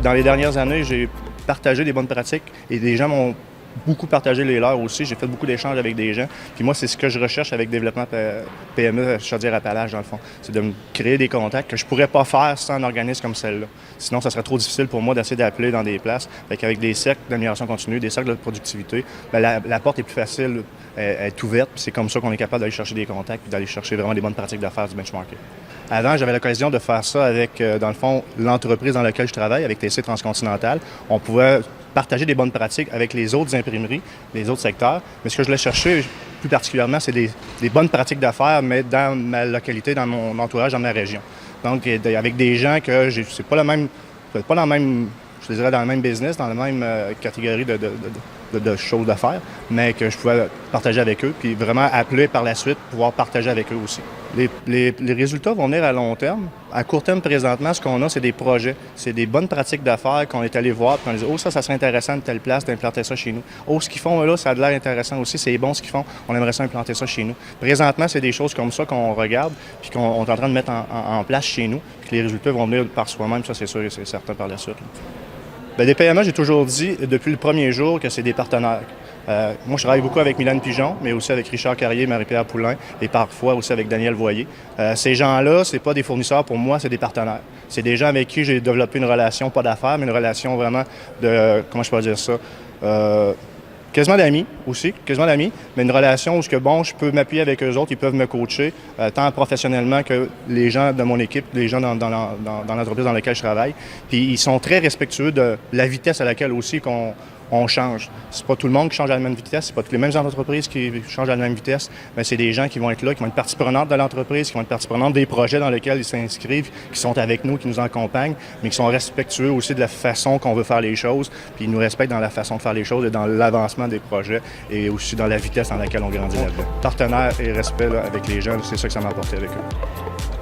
Dans les dernières années, j'ai partagé des bonnes pratiques et des gens m'ont beaucoup partagé les leurs aussi. J'ai fait beaucoup d'échanges avec des gens. Puis moi, c'est ce que je recherche avec développement PME Chaudière-Appalaches, dans le fond. C'est de me créer des contacts que je pourrais pas faire sans un organisme comme celle-là. Sinon, ça serait trop difficile pour moi d'essayer d'appeler dans des places. Fait qu'avec des cercles d'amélioration continue, des cercles de productivité, bien, la porte est plus facile, elle est ouverte. Puis c'est comme ça qu'on est capable d'aller chercher des contacts puis d'aller chercher vraiment des bonnes pratiques d'affaires du benchmarking. Avant, j'avais l'occasion de faire ça avec, dans le fond, l'entreprise dans laquelle je travaille, avec TC Transcontinental. On pouvait partager des bonnes pratiques avec les autres imprimeries, les autres secteurs. Mais ce que je voulais chercher plus particulièrement, c'est des bonnes pratiques d'affaires, mais dans ma localité, dans mon entourage, dans ma région. Donc, avec des gens que c'est pas le même, pas dans le même, je dirais dans le même business, dans la même catégorie de choses à faire, mais que je pouvais partager avec eux, puis vraiment appeler par la suite, pouvoir partager avec eux aussi. Les résultats vont venir à long terme. À court terme, présentement, ce qu'on a, c'est des projets. C'est des bonnes pratiques d'affaires qu'on est allé voir, puis on dit « Oh, ça serait intéressant de telle place, d'implanter ça chez nous. Oh, ce qu'ils font là, ça a l'air intéressant aussi, c'est bon ce qu'ils font, on aimerait ça implanter ça chez nous. » Présentement, c'est des choses comme ça qu'on regarde, puis qu'on est en train de mettre en place chez nous, puis les résultats vont venir par soi-même, ça c'est sûr et c'est certain par la suite. Bien, des PME, j'ai toujours dit depuis le premier jour que c'est des partenaires. Moi, je travaille beaucoup avec Mylène Pigeon, mais aussi avec Richard Carrier, Marie-Pierre Poulain et parfois aussi avec Daniel Voyer. Ces gens-là, c'est pas des fournisseurs pour moi, c'est des partenaires. C'est des gens avec qui j'ai développé une relation, pas d'affaires, mais une relation vraiment de, comment je peux dire ça, quasiment d'amis aussi, quasiment d'amis, mais une relation où je peux m'appuyer avec eux autres, ils peuvent me coacher, tant professionnellement que les gens de mon équipe, les gens dans l'entreprise dans laquelle je travaille. Puis ils sont très respectueux de la vitesse à laquelle aussi on change. C'est pas tout le monde qui change à la même vitesse, c'est pas toutes les mêmes entreprises qui changent à la même vitesse, mais c'est des gens qui vont être là, qui vont être partie prenante de l'entreprise, qui vont être partie prenante des projets dans lesquels ils s'inscrivent, qui sont avec nous, qui nous accompagnent, mais qui sont respectueux aussi de la façon qu'on veut faire les choses, puis ils nous respectent dans la façon de faire les choses et dans l'avancement des projets et aussi dans la vitesse dans laquelle on grandit là-dedans. Partenaire et respect là, avec les gens, c'est ça que ça m'a apporté avec eux.